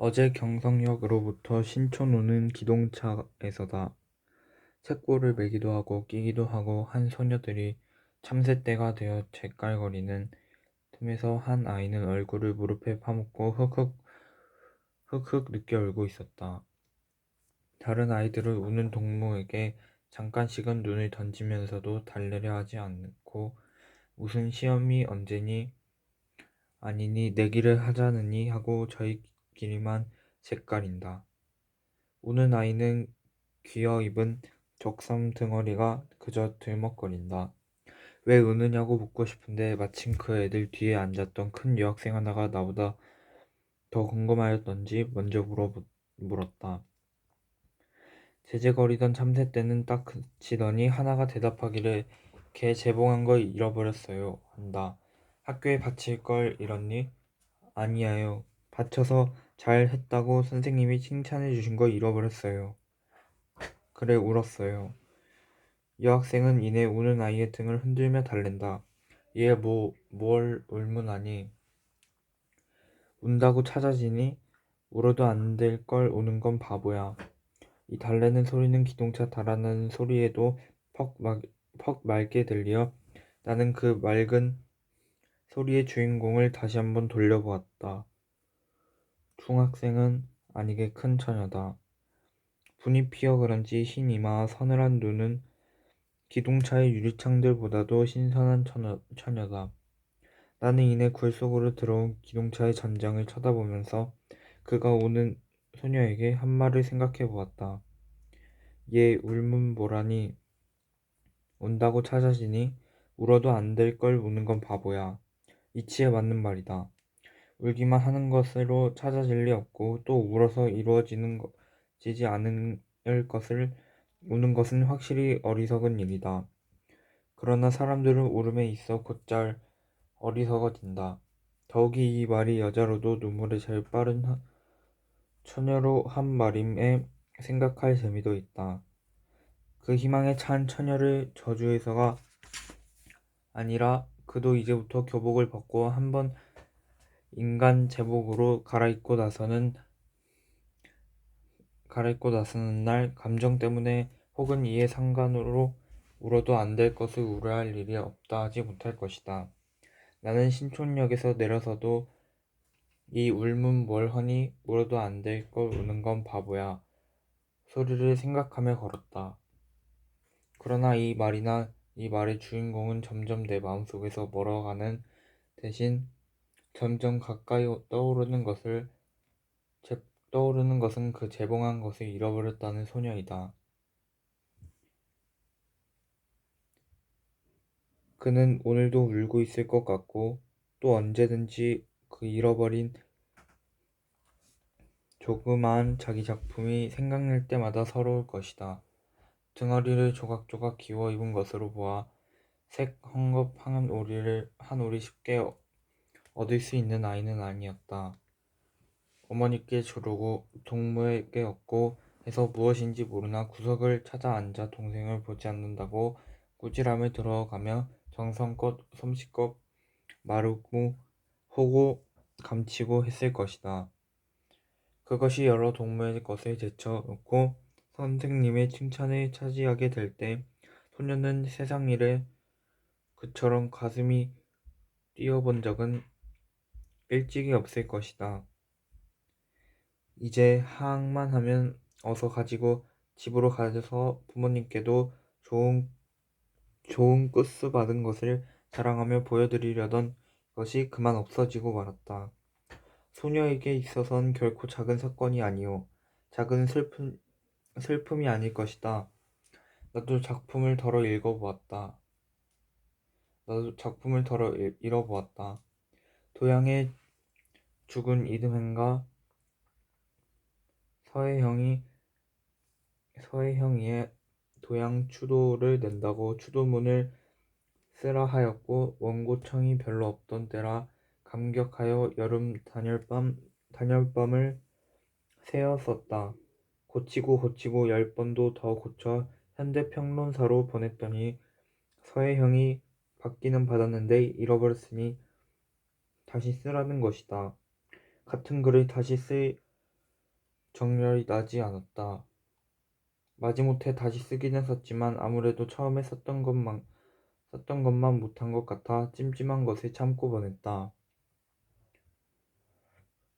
어제 경성역으로부터 신촌 오는 기동차에서다. 책고를 매기도 하고 끼기도 하고 한 소녀들이 참새떼가 되어 재깔거리는 틈에서 한 아이는 얼굴을 무릎에 파묻고 흑흑 늦게 울고 있었다. 다른 아이들은 우는 동무에게 잠깐씩은 눈을 던지면서도 달래려 하지 않고 무슨 시험이 언제니 아니니 내기를 하자느니 하고 저희끼리만 색깔인다. 우는 아이는 귀어 입은 적삼 등어리가 그저 들먹거린다. 왜 우느냐고 묻고 싶은데 마침 그 애들 뒤에 앉았던 큰 여학생 하나가 나보다 더 궁금하였던지 먼저 물었다. 제재거리던 참새떼는 딱 그치더니 하나가 대답하기를 걔 재봉한 거 잃어버렸어요 한다. 학교에 바칠 걸 잃었니? 아니에요. 바쳐서 잘 했다고 선생님이 칭찬해 주신 거 잃어버렸어요. 그래 울었어요. 여학생은 이내 우는 아이의 등을 흔들며 달랜다. 얘 뭘 울문하니? 운다고 찾아지니? 울어도 안 될 걸 우는 건 바보야. 이 달래는 소리는 기동차 달아나는 소리에도 퍽 맑게 들려 나는 그 맑은 소리의 주인공을 다시 한번 돌려보았다. 중학생은 아니게 큰 처녀다. 분이 피어 그런지 흰 이마와 서늘한 눈은 기동차의 유리창들보다도 신선한 처녀다. 나는 이내 굴 속으로 들어온 기동차의 전장을 쳐다보면서 그가 오는 소녀에게 한 말을 생각해 보았다. 얘 울면 뭐라니? 운다고 찾아지니? 울어도 안 될 걸 우는 건 바보야. 이치에 맞는 말이다. 울기만 하는 것으로 찾아질 리 없고 또 울어서 지지 않을 것을 우는 것은 확실히 어리석은 일이다. 그러나 사람들은 울음에 있어 곧잘 어리석어진다. 더욱이 이 말이 여자로도 눈물에 제일 빠른 처녀로 한 말임에 생각할 재미도 있다. 그 희망에 찬 처녀를 저주해서가 아니라 그도 이제부터 교복을 벗고 한번 인간 제복으로 갈아입고 나서는 날 감정 때문에 혹은 이에 상관으로 울어도 안 될 것을 울어야 할 일이 없다 하지 못할 것이다. 나는 신촌역에서 내려서도 이 울문 뭘 허니 울어도 안 될 걸 우는 건 바보야 소리를 생각하며 걸었다. 그러나 이 말의 주인공은 점점 내 마음속에서 멀어가는 대신 점점 가까이 떠오르는 것은 그 재봉한 것을 잃어버렸다는 소녀이다. 그는 오늘도 울고 있을 것 같고 또 언제든지 그 잃어버린 조그마한 자기 작품이 생각날 때마다 서러울 것이다. 등허리를 조각조각 기워 입은 것으로 보아 색 헝겊한 오리를 한 오리 쉽게 얻을 수 있는 아이는 아니었다. 어머니께 주르고 동무에게 얻고 해서 무엇인지 모르나 구석을 찾아 앉아 동생을 보지 않는다고 꾸지람을 들어가며 정성껏 솜씨껏 마르고 호고 감추고 했을 것이다. 그것이 여러 동무의 것을 제쳐놓고 선생님의 칭찬을 차지하게 될 때 소녀는 세상 일에 그처럼 가슴이 뛰어본 적은 일찍이 없을 것이다. 이제 하악만 하면 어서 가지고 집으로 가서 부모님께도 좋은 끝수 받은 것을 자랑하며 보여드리려던 것이 그만 없어지고 말았다. 소녀에게 있어선 결코 작은 사건이 아니오. 작은 슬픔이 아닐 것이다. 나도 작품을 덜어 읽어보았다. 도양의 죽은 이듬해인가 서해형이 도양 추도를 낸다고 추도문을 쓰라 하였고 원고청이 별로 없던 때라 감격하여 여름 단열밤을 새어 썼다. 고치고 10번도 더 고쳐 현대평론사로 보냈더니 서해형이 받기는 받았는데 잃어버렸으니 다시 쓰라는 것이다. 같은 글을 다시 쓸 정열이 나지 않았다. 마지못해 다시 쓰기는 썼지만 아무래도 처음에 썼던 것만 못한 것 같아 찜찜한 것을 참고 보냈다.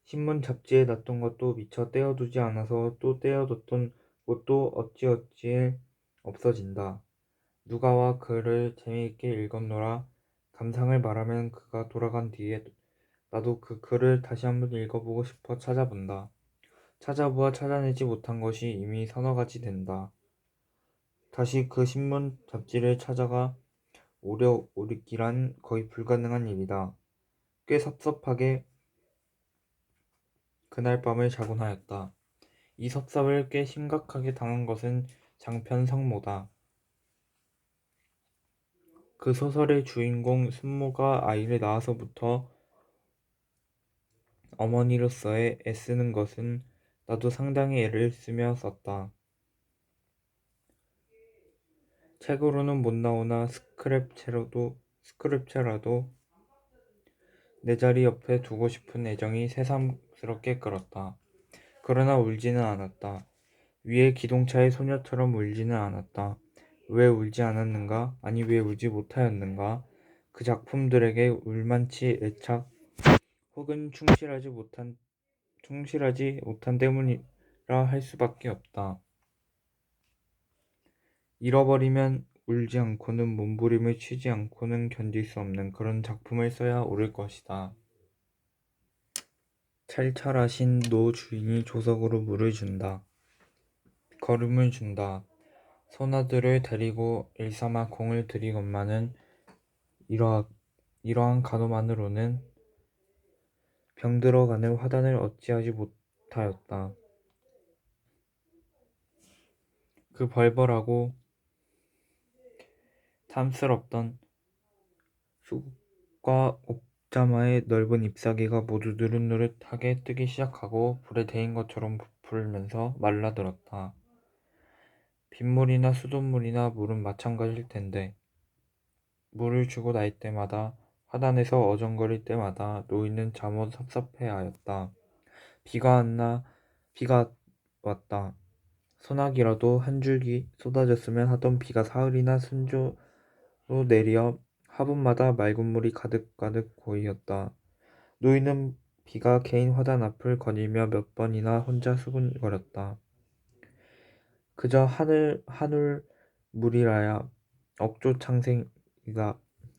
신문 잡지에 놨던 것도 미처 떼어두지 않아서 또 떼어뒀던 것도 어찌어찌 없어진다. 누가와 그를 재미있게 읽었노라. 감상을 말하면 그가 돌아간 뒤에 나도 그 글을 다시 한번 읽어보고 싶어 찾아본다. 찾아보아 찾아내지 못한 것이 이미 서너 가지 된다. 다시 그 신문 잡지를 찾아가 오려 오르기란 거의 불가능한 일이다. 꽤 섭섭하게 그날 밤을 자곤 하였다. 이 섭섭을 꽤 심각하게 당한 것은 장편 성모다. 그 소설의 주인공 순모가 아이를 낳아서부터 어머니로서의 애쓰는 것은 나도 상당히 애를 쓰며 썼다. 책으로는 못 나오나 스크랩체라도 내 자리 옆에 두고 싶은 애정이 새삼스럽게 끌었다. 그러나 울지는 않았다. 위에 기동차의 소녀처럼 울지는 않았다. 왜 울지 않았는가? 아니 왜 울지 못하였는가? 그 작품들에게 울만치 애착 혹은 충실하지 못한 때문이라 할 수밖에 없다. 잃어버리면 울지 않고는 몸부림을 치지 않고는 견딜 수 없는 그런 작품을 써야 옳을 것이다. 찰찰하신 노 주인이 조석으로 물을 준다. 걸음을 준다. 손아들을 데리고 일삼아 공을 들이건만은 이러한 간호만으로는 병들어가는 화단을 어찌하지 못하였다. 그 벌벌하고 탐스럽던 수국과 옥자마의 넓은 잎사귀가 모두 누릇누릇하게 뜨기 시작하고 불에 데인 것처럼 부풀면서 말라들었다. 빗물이나 수돗물이나 물은 마찬가지일 텐데 물을 주고 날 때마다 화단에서 어정거릴 때마다 노인은 잠옷 섭섭해하였다. 비가 왔다. 소나기라도 한 줄기 쏟아졌으면 하던 비가 사흘이나 순조로 내려 화분마다 맑은 물이 가득가득 고이었다. 노인은 비가 개인 화단 앞을 거닐며 몇 번이나 혼자 수군거렸다. 그저 한울물이라야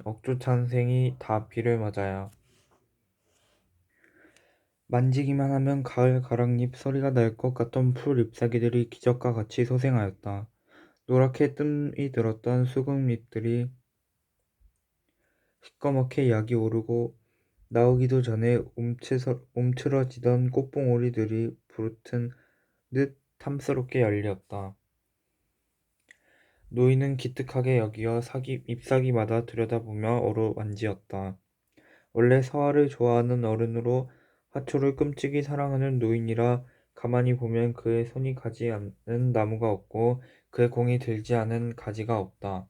억조창생이 다 비를 맞아야 만지기만 하면 가을 가랑잎 소리가 날 것 같던 풀 잎사귀들이 기적과 같이 소생하였다. 노랗게 뜸이 들었던 수국잎들이 시꺼멓게 약이 오르고 나오기도 전에 움츠러지던 꽃봉오리들이 부르튼 듯 탐스럽게 열렸다. 노인은 기특하게 여기어 잎사귀마다 들여다보며 어루만지었다. 원래 서화를 좋아하는 어른으로 화초를 끔찍이 사랑하는 노인이라 가만히 보면 그의 손이 가지 않은 나무가 없고 그의 공이 들지 않은 가지가 없다.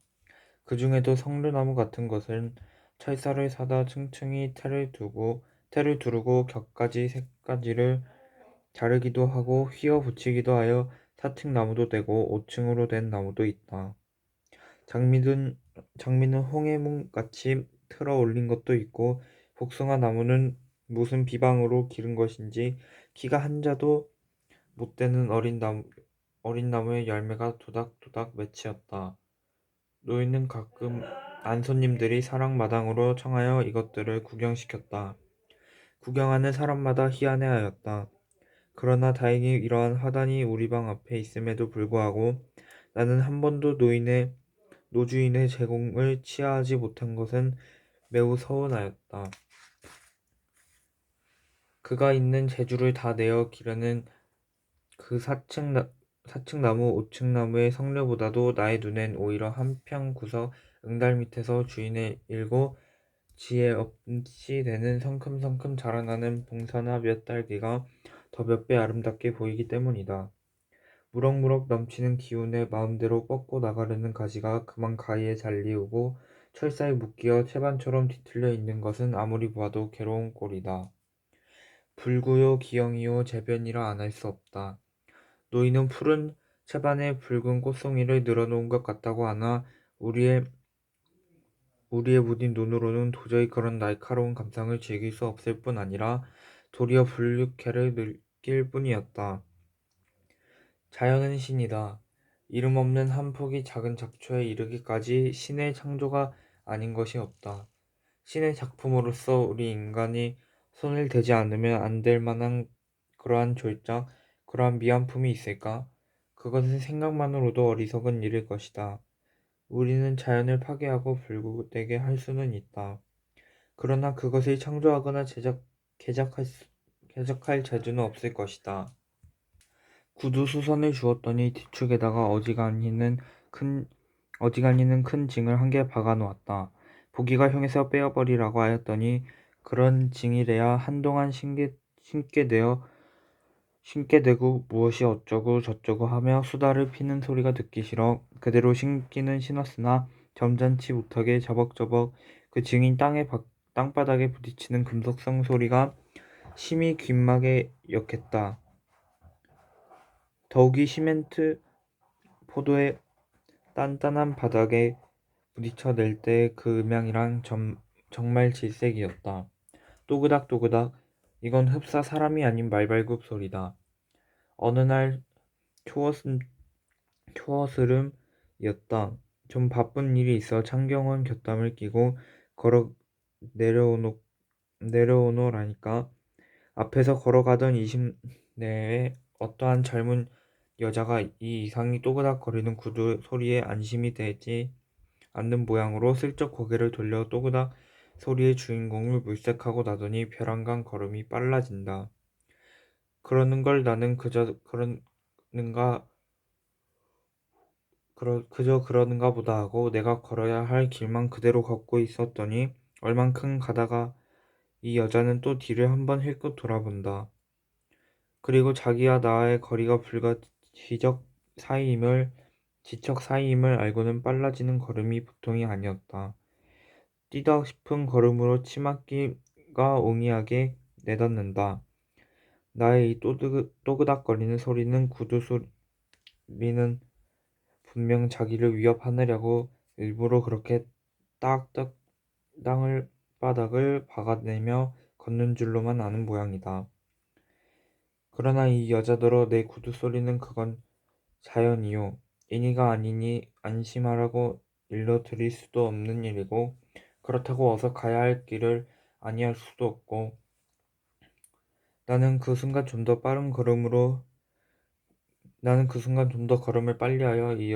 그 중에도 성류나무 같은 것은 철사를 사다 층층이 테를 두르고 격가지 색가지를 자르기도 하고 휘어 붙이기도 하여 4층 나무도 되고 5층으로 된 나무도 있다. 장미는 홍해문같이 틀어 올린 것도 있고 복숭아 나무는 무슨 비방으로 기른 것인지 키가 한 자도 못 되는 어린 나무의 열매가 도닥도닥 맺히었다. 노인은 가끔 안손님들이 사랑마당으로 청하여 이것들을 구경시켰다. 구경하는 사람마다 희한해하였다. 그러나 다행히 이러한 화단이 우리 방 앞에 있음에도 불구하고 나는 한 번도 노주인의 제공을 취하지 못한 것은 매우 서운하였다. 그가 있는 재주를 다 내어 기르는 그 4층 나무, 5층 나무의 성려보다도 나의 눈엔 오히려 한평 구석 응달 밑에서 주인의 일고 지혜 없이 되는 성큼성큼 자라나는 봉사나 몇 딸기가 더 몇 배 아름답게 보이기 때문이다. 무럭무럭 넘치는 기운에 마음대로 뻗고 나가려는 가지가 그만 가위에 잘리우고 철사에 묶여 채반처럼 뒤틀려 있는 것은 아무리 보아도 괴로운 꼴이다. 불구요 기형이요 재변이라 안 할 수 없다. 노인은 푸른 채반에 붉은 꽃송이를 늘어놓은 것 같다고 하나 우리의 무딘 눈으로는 도저히 그런 날카로운 감상을 즐길 수 없을 뿐 아니라 도리어 불쾌를 느낄 뿐이었다. 자연은 신이다. 이름 없는 한 폭이 작은 잡초에 이르기까지 신의 창조가 아닌 것이 없다. 신의 작품으로서 우리 인간이 손을 대지 않으면 안 될 만한 그러한 졸작, 그러한 미안품이 있을까? 그것은 생각만으로도 어리석은 일일 것이다. 우리는 자연을 파괴하고 불구되게 할 수는 있다. 그러나 그것을 창조하거나 개작할 재주는 없을 것이다. 구두수선을 주었더니 뒤축에다가 어지간히는 큰 징을 한 개 박아 놓았다. 보기가 흉해서 빼어버리라고 하였더니 그런 징이래야 한동안 신게 되고 무엇이 어쩌고 저쩌고 하며 수다를 피는 소리가 듣기 싫어 그대로 신기는 신었으나 점잖지 못하게 저벅저벅 그 징이 땅바닥에 부딪히는 금속성 소리가 심히 귓막에 역했다. 더욱이 시멘트 포도의 단단한 바닥에 부딪혀 낼 때의 그 음향이란 정말 질색이었다. 또그닥또그닥 이건 흡사 사람이 아닌 말발굽 소리다. 어느 날 초어스름이었다. 좀 바쁜 일이 있어 창경원 곁담을 끼고 걸어 내려오노라니까 앞에서 걸어가던 20대의 어떠한 젊은 여자가 이 이상이 또그닥거리는 구두 소리에 안심이 되지 않는 모양으로 슬쩍 고개를 돌려 또그닥 소리의 주인공을 물색하고 나더니 벼랑간 걸음이 빨라진다. 그러는 걸 나는 그저 그러는가 보다 하고 내가 걸어야 할 길만 그대로 걷고 있었더니 얼만큼 가다가 이 여자는 또 뒤를 한번 힐끗 돌아본다. 그리고 자기와 나의 거리가 불과 지척 사이임을 알고는 빨라지는 걸음이 보통이 아니었다. 뛰다 싶은 걸음으로 치맛귀가 옹이하게 내닫는다. 나의 이 또그닥거리는 소리는 구두 소리는 분명 자기를 위협하느라고 일부러 그렇게 딱딱 바닥을 박아내며 걷는 줄로만 아는 모양이다. 그러나 이 여자더러 내 구두 소리는 그건 자연이요. 인의가 아니니 안심하라고 일러드릴 수도 없는 일이고 그렇다고 어서 가야 할 길을 아니할 수도 없고 나는 그 순간 좀 더 걸음을 빨리하여 이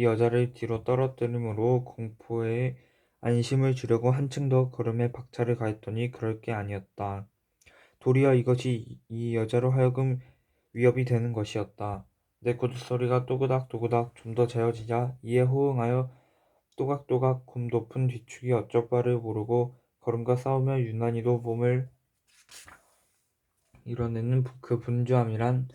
여자를 뒤로 떨어뜨림으로 공포에 안심을 주려고 한층 더 걸음에 박차를 가했더니 그럴 게 아니었다. 도리어 이것이 이 여자로 하여금 위협이 되는 것이었다. 내 구두소리가 또그닥또그닥 좀 더 재어지자 이에 호응하여 또각또각 곰 높은 뒤축이 어쩔 바를 모르고 걸음과 싸우며 유난히도 몸을 이뤄내는 그 분주함이란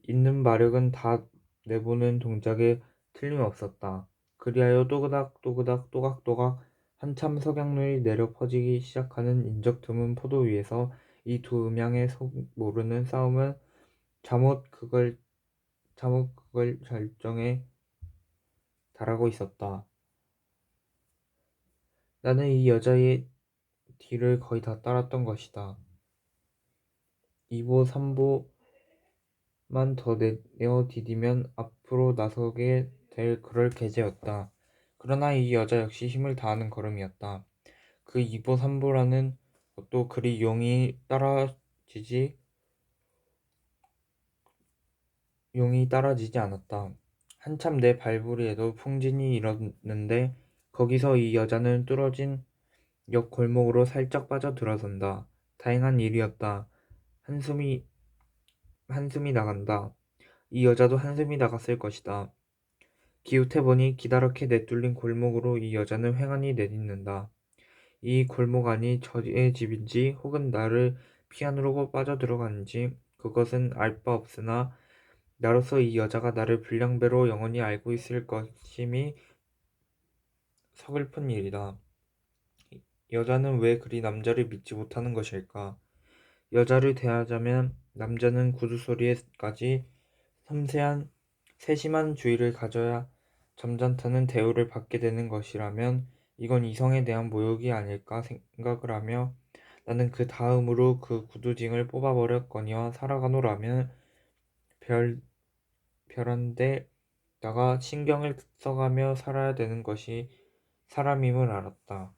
있는 마력은 다 내보는 동작에 틀림없었다. 그리하여 또그닥또그닥 또각또각 한참 석양눈이 내려 퍼지기 시작하는 인적 드문 포도 위에서 이 두 음양의 모르는 싸움은 잠옷 그걸 절정에 달하고 있었다. 나는 이 여자의 뒤를 거의 다 따랐던 것이다. 2보 3보만 더 내어 디디면 앞으로 나서게 될 그럴 계제였다. 그러나 이 여자 역시 힘을 다하는 걸음이었다. 그 2보 3보라는 것도 그리 용이 따라지지 않았다. 한참 내 발부리에도 풍진이 일었는데 거기서 이 여자는 뚫어진 옆 골목으로 살짝 빠져 들어선다. 다행한 일이었다. 한숨이 나간다. 이 여자도 한숨이 나갔을 것이다. 기웃해보니 기다랗게 내뚫린 골목으로 이 여자는 횡하니 내딛는다. 이 골목 안이 저의 집인지 혹은 나를 피안으로 빠져들어가는지 그것은 알 바 없으나 나로서 이 여자가 나를 불량배로 영원히 알고 있을 것임이 서글픈 일이다. 여자는 왜 그리 남자를 믿지 못하는 것일까? 여자를 대하자면 남자는 구두소리에까지 섬세한 세심한 주의를 가져야 점잖다는 대우를 받게 되는 것이라면 이건 이성에 대한 모욕이 아닐까 생각을 하며 나는 그 다음으로 그 구두징을 뽑아버렸거니와 살아가노라면 별한데 나가 신경을 써가며 살아야 되는 것이 사람임을 알았다.